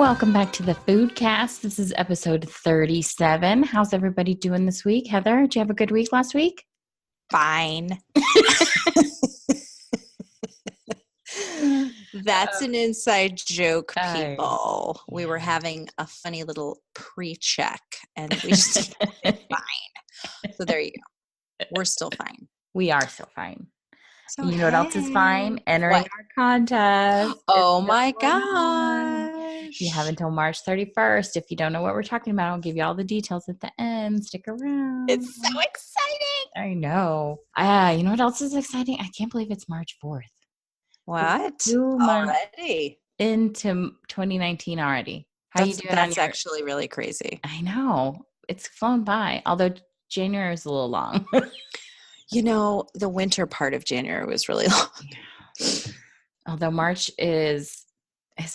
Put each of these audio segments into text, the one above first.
welcome back to the Foodcast. This is episode 37. How's everybody doing this week? Heather, did you have a good week last week? Fine. That's an inside joke, people. We were having a funny little pre-check and we just did fine. So there you go. We're still fine. We are still fine. So you know what else is fine? Entering our contest. Oh my gosh. You have until March 31st. If you don't know what we're talking about, I'll give you all the details at the end. Stick around. It's so exciting. I know. You know what else is exciting? I can't believe it's March 4th. What? 2 months already? Into 2019 already. How you doing? That's actually really crazy. I know. It's flown by. Although January is a little long. You know, the winter part of January was really long. Although March is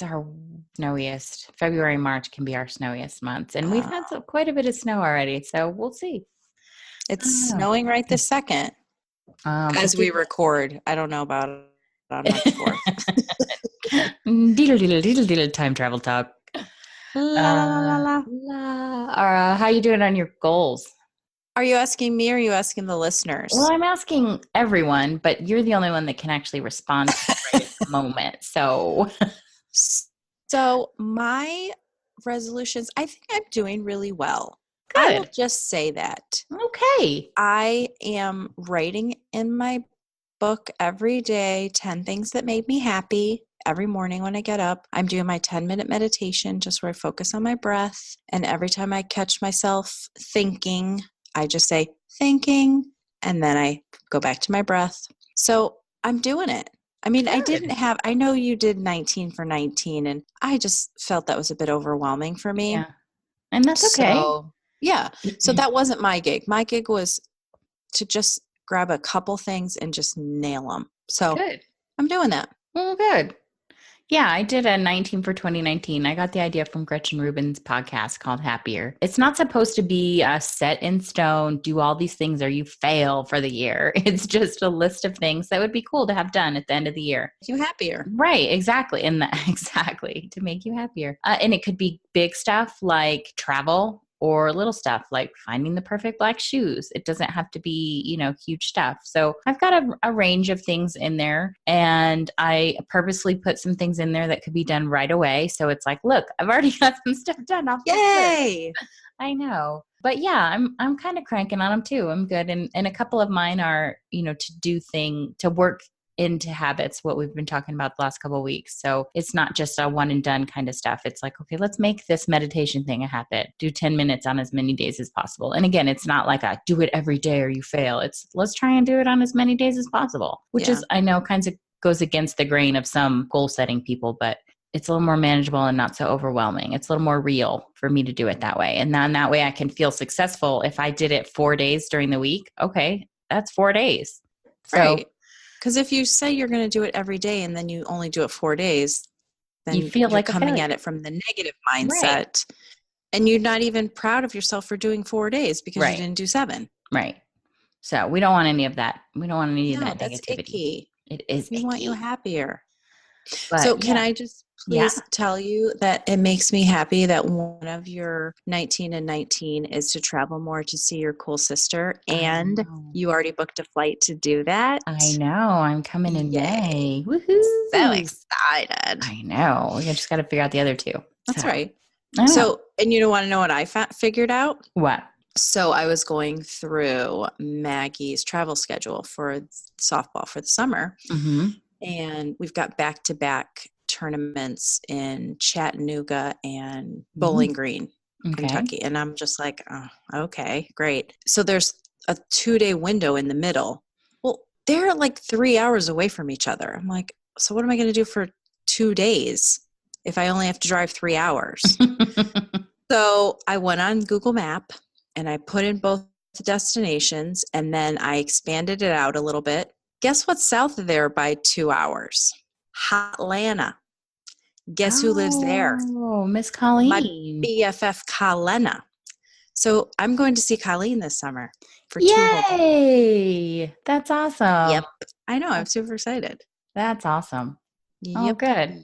our snowiest. February, March can be our snowiest months. And we've had quite a bit of snow already. So we'll see. It's snowing right this second. As we record. I don't know about it on March 4th. Diddle, time travel talk. La, la, la, la. How you doing on your goals? Are you asking me or are you asking the listeners? Well, I'm asking everyone, but you're the only one that can actually respond to it right at the moment. So my resolutions, I think I'm doing really well. Good. I will just say that. Okay. I am writing in my book every day 10 things that made me happy. Every morning when I get up, I'm doing my 10-minute meditation just where I focus on my breath. And every time I catch myself thinking, I just say thinking, and then I go back to my breath. So I'm doing it. I mean, Good. I know you did 19 for 19, and I just felt that was a bit overwhelming for me. Yeah. And that's okay. So that wasn't my gig. My gig was to just grab a couple things and just nail them. So Good. I'm doing that. Well, good. Yeah, I did a 19 for 2019. I got the idea from Gretchen Rubin's podcast called Happier. It's not supposed to be set in stone, do all these things or you fail for the year. It's just a list of things that would be cool to have done at the end of the year. You happier. Right, exactly. Exactly, to make you happier. And it could be big stuff like travel, or little stuff like finding the perfect black shoes. It doesn't have to be, huge stuff. So I've got a range of things in there, and I purposely put some things in there that could be done right away. So it's like, look, I've already got some stuff done. Yay! I know. But yeah, I'm kind of cranking on them too. I'm good. And a couple of mine are, to work into habits, what we've been talking about the last couple of weeks. So it's not just a one and done kind of stuff. It's like, okay, let's make this meditation thing a habit. Do 10 minutes on as many days as possible. And again, it's not like a do it every day or you fail. It's let's try and do it on as many days as possible, which is, I know, kinds of goes against the grain of some goal setting people, but it's a little more manageable and not so overwhelming. It's a little more real for me to do it that way. And then that way I can feel successful. If I did it 4 days during the week, okay, that's 4 days. Right. So, because if you say you're going to do it every day and then you only do it 4 days, then you feel you're like coming at it from the negative mindset. Right. And you're not even proud of yourself for doing 4 days because you didn't do 7. Right. So we don't want any of that. We don't want any of that that's negativity. Icky. It is We icky. want you happier. But, so can I just please tell you that it makes me happy that one of your 19 and 19 is to travel more to see your cool sister, and you already booked a flight to do that. I know. I'm coming in May. Woohoo! So excited. I know. We just got to figure out the other two. That's right. So, and you don't want to know what I figured out? What? So I was going through Maggie's travel schedule for softball for the summer. Mm-hmm. And we've got back-to-back tournaments in Chattanooga and Bowling Green, Kentucky. And I'm just like, oh, okay, great. So there's a 2-day window in the middle. Well, they're like 3 hours away from each other. I'm like, so what am I going to do for 2 days if I only have to drive 3 hours? So I went on Google Map and I put in both destinations, and then I expanded it out a little bit. Guess what's south of there by 2 hours? Hotlanta. Guess who lives there? Oh, Miss Colleen. My BFF, Kalena. So I'm going to see Colleen this summer for 2 whole days. Yay! That's awesome. Yep. I know. I'm super excited. That's awesome. Yep. Oh, good.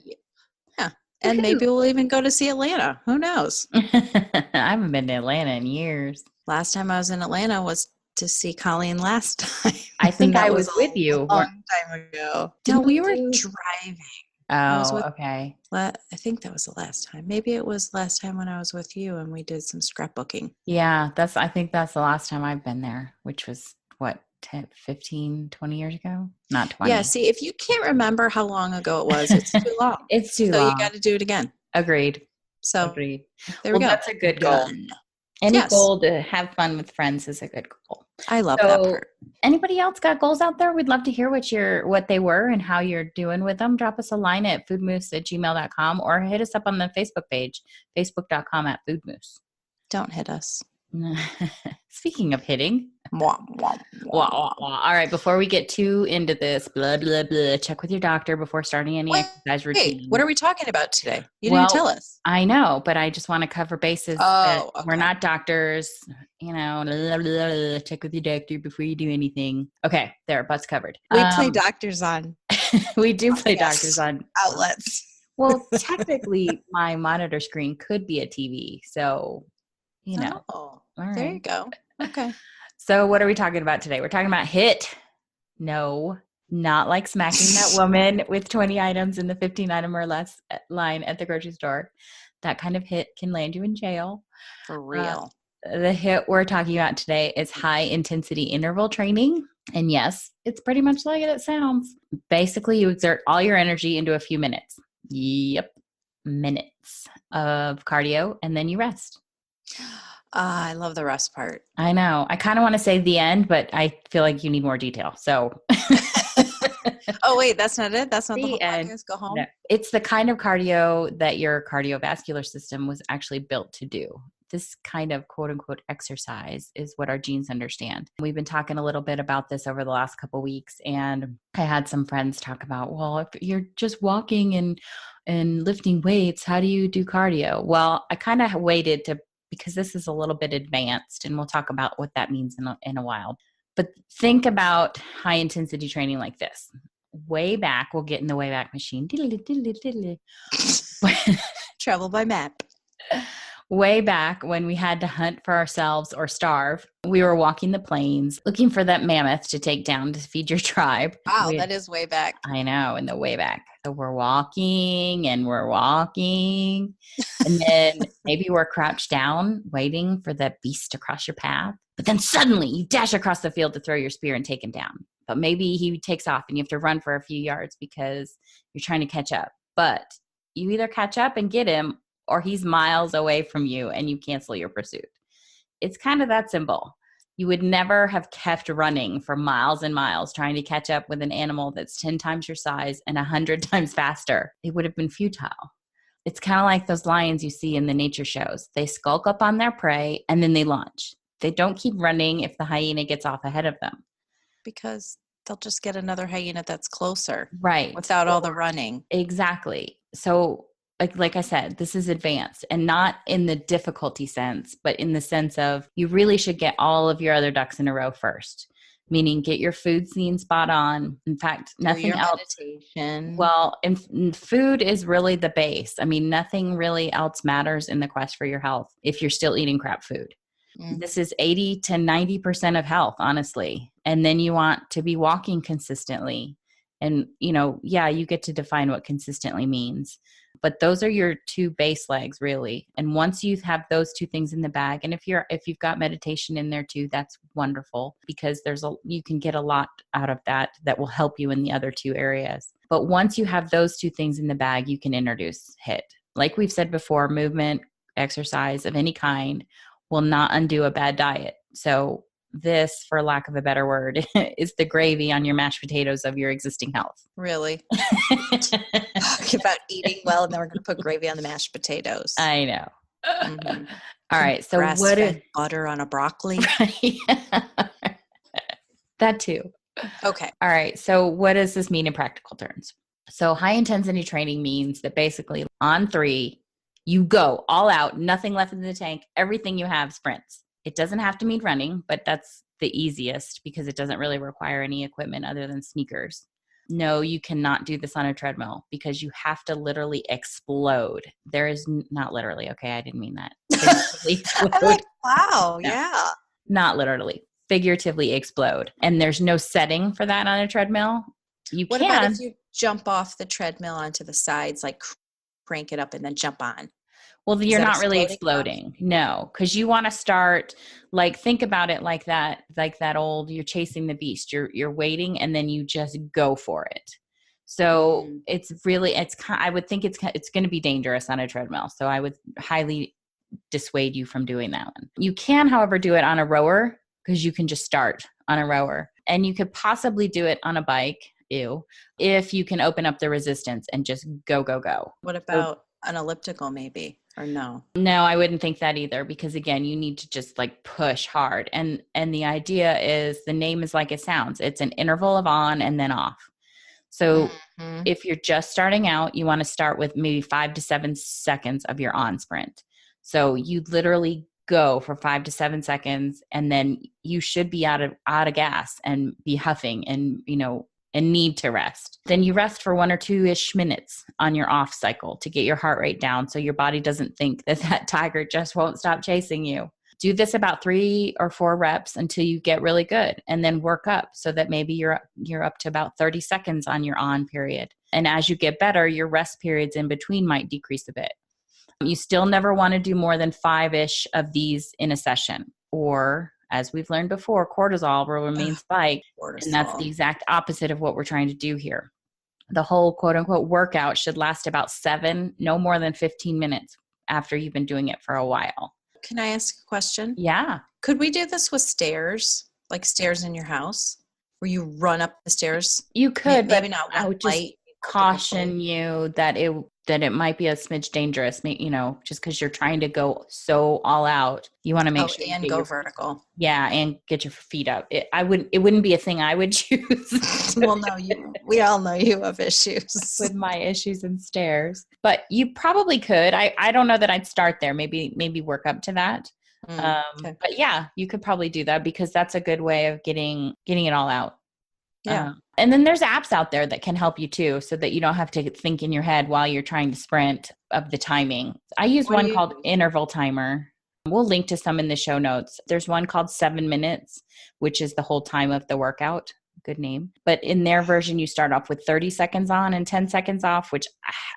Yeah. And maybe we'll even go to see Atlanta. Who knows? I haven't been to Atlanta in years. Last time I was in Atlanta was to see Colleen last time. I think I was with you. A long time ago. No, we were driving. Oh, okay. I think that was the last time. Maybe it was last time when I was with you and we did some scrapbooking. Yeah, I think that's the last time I've been there, which was what, 10, 15, 20 years ago? Not 20. Yeah, see, if you can't remember how long ago it was, it's too long. It's too long. So you got to do it again. Agreed. So Agreed. There we go. That's a good goal. Any goal to have fun with friends is a good goal. I love that part. Anybody else got goals out there? We'd love to hear what they were and how you're doing with them. Drop us a line at foodmoose@gmail.com or hit us up on the Facebook page, facebook.com/foodmoose. Don't hit us. Speaking of hitting. Wah, wah, wah. Wah, wah. All right, before we get too into this, blah, blah, blah, check with your doctor before starting any exercise routine. What are we talking about today? You didn't tell us. I know, but I just want to cover bases. We're not doctors. Blah, blah, blah, check with your doctor before you do anything. Okay, there, butts covered. We play doctors on. We do play doctors on outlets. Well, technically, my monitor screen could be a TV, so all right. There you go. Okay. So what are we talking about today? We're talking about HIIT. No, not like smacking that woman with 20 items in the 15 item or less line at the grocery store. That kind of HIIT can land you in jail. For real. The HIIT we're talking about today is high intensity interval training. And yes, it's pretty much like it sounds. Basically, you exert all your energy into a few minutes. Yep. Minutes of cardio, and then you rest. I love the rest part. I know. I kind of want to say the end, but I feel like you need more detail. So. Oh, wait, that's not it? That's not the whole podcast? Go home? No. It's the kind of cardio that your cardiovascular system was actually built to do. This kind of quote unquote exercise is what our genes understand. We've been talking a little bit about this over the last couple of weeks, and I had some friends talk about, well, if you're just walking and lifting weights, how do you do cardio? Well, I kind of waited because this is a little bit advanced, and we'll talk about what that means in a while. But think about high intensity training like this. Way back, we'll get in the Wayback Machine. Travel by map. Way back when we had to hunt for ourselves or starve, we were walking the plains looking for that mammoth to take down to feed your tribe. Wow, that is way back. I know, in the way back. So we're walking and we're walking. And then maybe we're crouched down waiting for that beast to cross your path. But then suddenly you dash across the field to throw your spear and take him down. But maybe he takes off and you have to run for a few yards because you're trying to catch up. But you either catch up and get him, or he's miles away from you and you cancel your pursuit. It's kind of that simple. You would never have kept running for miles and miles trying to catch up with an animal that's 10 times your size and 100 times faster. It would have been futile. It's kind of like those lions you see in the nature shows. They skulk up on their prey and then they launch. They don't keep running if the hyena gets off ahead of them. Because they'll just get another hyena that's closer. Right. Without all the running. Exactly. So like I said, this is advanced, and not in the difficulty sense, but in the sense of you really should get all of your other ducks in a row first, meaning get your food scene spot on. In fact, nothing else. Meditation. Well, and food is really the base. I mean, nothing really else matters in the quest for your health if you're still eating crap food. This is 80 to 90% of health, honestly. And then you want to be walking consistently. And, you get to define what consistently means. But those are your two base legs, really. And once you have those two things in the bag, and if you've got meditation in there too, that's wonderful, because you can get a lot out of that will help you in the other two areas. But once you have those two things in the bag, you can introduce HIIT. Like we've said before, movement, exercise of any kind will not undo a bad diet. So this, for lack of a better word, is the gravy on your mashed potatoes of your existing health. Really? Talk about eating well, and then we're going to put gravy on the mashed potatoes. I know. Mm-hmm. All right. So grass-fed butter on a broccoli? That too. Okay. All right. So what does this mean in practical terms? So high intensity training means that basically on 3, you go all out, nothing left in the tank, everything you have sprints. It doesn't have to mean running, but that's the easiest because it doesn't really require any equipment other than sneakers. No, you cannot do this on a treadmill because you have to literally explode. There is not literally. Okay, I didn't mean that. Figuratively explode. I'm like, wow, No, yeah. not literally. Figuratively explode. And there's no setting for that on a treadmill. What about if you jump off the treadmill onto the sides, like crank it up and then jump on? Well, you're not really exploding. No, because you want to start, like, think about it like that old, you're chasing the beast. You're waiting and then you just go for it. So it's really, I would think it's going to be dangerous on a treadmill. So I would highly dissuade you from doing that one. You can, however, do it on a rower because you can just start on a rower, and you could possibly do it on a bike. If you can open up the resistance and just go. What about an elliptical maybe, or no? No, I wouldn't think that either, because again, you need to just like push hard. And the idea is, the name is like it sounds. It's an interval of on and then off. So if you're just starting out, you want to start with maybe 5 to 7 seconds of your on sprint. So you literally go for 5 to 7 seconds, and then you should be out of gas and be huffing and, and need to rest. Then you rest for 1 or 2-ish minutes on your off cycle to get your heart rate down, so your body doesn't think that tiger just won't stop chasing you. Do this about 3 or 4 reps until you get really good, and then work up so that maybe you're up to about 30 seconds on your on period. And as you get better, your rest periods in between might decrease a bit. You still never want to do more than 5-ish of these in a session, or, as we've learned before, cortisol will remain spiked. And that's the exact opposite of what we're trying to do here. The whole quote unquote workout should last about 7, no more than 15 minutes after you've been doing it for a while. Can I ask a question? Yeah. Could we do this with stairs, like stairs in your house, where you run up the stairs? You could, maybe but not. I would just caution you that it might be a smidge dangerous, just because you're trying to go so all out. You want to make sure and go vertical. Yeah, and get your feet up. It wouldn't be a thing I would choose. Well, no, we all know you have issues with my issues and stairs, but you probably could. I don't know that I'd start there. Maybe work up to that. Okay. But yeah, you could probably do that, because that's a good way of getting it all out. Yeah. And then there's apps out there that can help you too, so that you don't have to think in your head while you're trying to sprint of the timing. I use one called Interval Timer. We'll link to some in the show notes. There's one called 7 minutes, which is the whole time of the workout. Good name. But in their version, you start off with 30 seconds on and 10 seconds off, which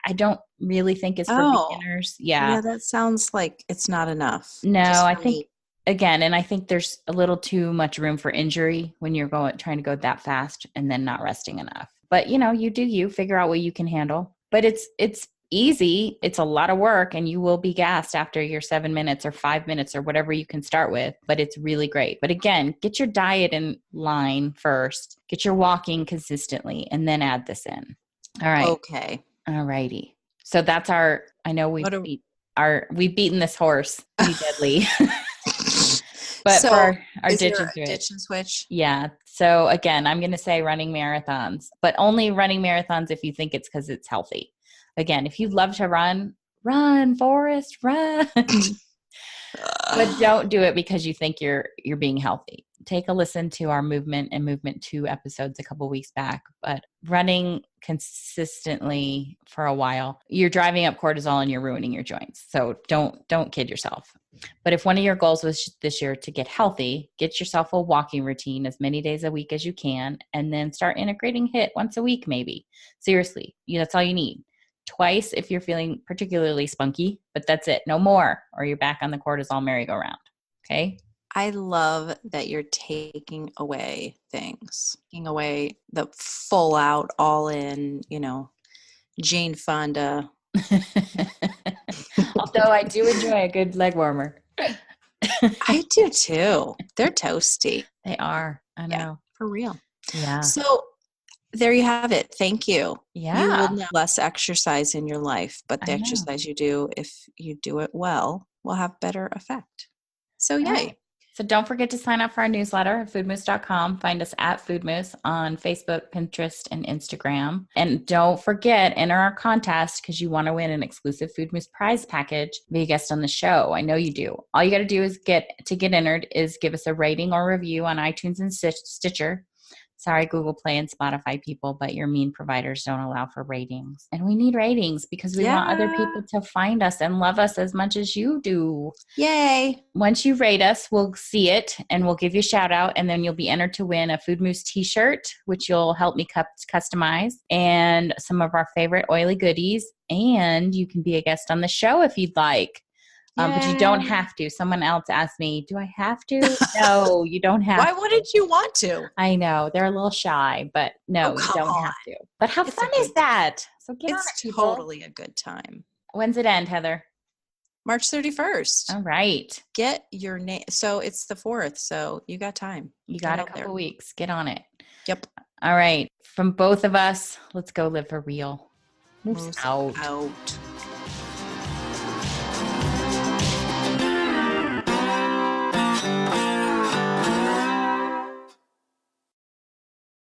I don't really think is for beginners. Yeah. Yeah, that sounds like it's not enough. No, I think, again, and I think there's a little too much room for injury when you're trying to go that fast and then not resting enough. But you figure out what you can handle. But it's easy. It's a lot of work, and you will be gassed after your 7 minutes or 5 minutes or whatever you can start with, but it's really great. But again, get your diet in line first, get your walking consistently, and then add this in. All right. Okay. All righty. So that's I know we've beaten this horse pretty deadly. But so for our ditch and switch. Yeah. So again, I'm going to say running marathons, but only running marathons if you think it's because it's healthy. Again, if you love to run, Forrest, run. But don't do it because you think you're being healthy. Take a listen to our Movement and Movement 2 episodes a couple weeks back. But running consistently for a while, you're driving up cortisol and you're ruining your joints. So don't kid yourself. But if one of your goals was this year to get healthy, get yourself a walking routine as many days a week as you can, and then start integrating HIIT once a week maybe. Seriously, that's all you need. Twice if you're feeling particularly spunky, but that's it. No more, or you're back on the cortisol merry-go-round. Okay? I love that you're taking away things, taking away the full out, all in, Jane Fonda. Although I do enjoy a good leg warmer. I do too. They're toasty. They are. I know. Yeah, for real. Yeah. So there you have it. Thank you. Yeah. You will know less exercise in your life, but the exercise you do, if you do it well, will have better effect. So yay. Right. So don't forget to sign up for our newsletter at foodmoose.com. Find us at Foodmoose on Facebook, Pinterest, and Instagram. And don't forget, enter our contest because you want to win an exclusive Foodmoose prize package, be a guest on the show. I know you do. All you got to do is get entered is give us a rating or review on iTunes and Stitcher. Sorry, Google Play and Spotify people, but your mean providers don't allow for ratings. And we need ratings because we want other people to find us and love us as much as you do. Yay. Once you rate us, we'll see it and we'll give you a shout out, and then you'll be entered to win a Food Moose t-shirt, which you'll help me customize, and some of our favorite oily goodies. And you can be a guest on the show if you'd like. But you don't have to. Someone else asked me, do I have to? No, you don't have Why to. wouldn't you want to? I know. They're a little shy, but no, you don't have to. But how fun is that? So get on it, people. It's totally a good time. When's it end, Heather? March 31st. All right. Get your name. So it's the 4th. So you got time. You got a couple weeks. Get on it. Yep. All right. From both of us, let's go live for real. Moose out.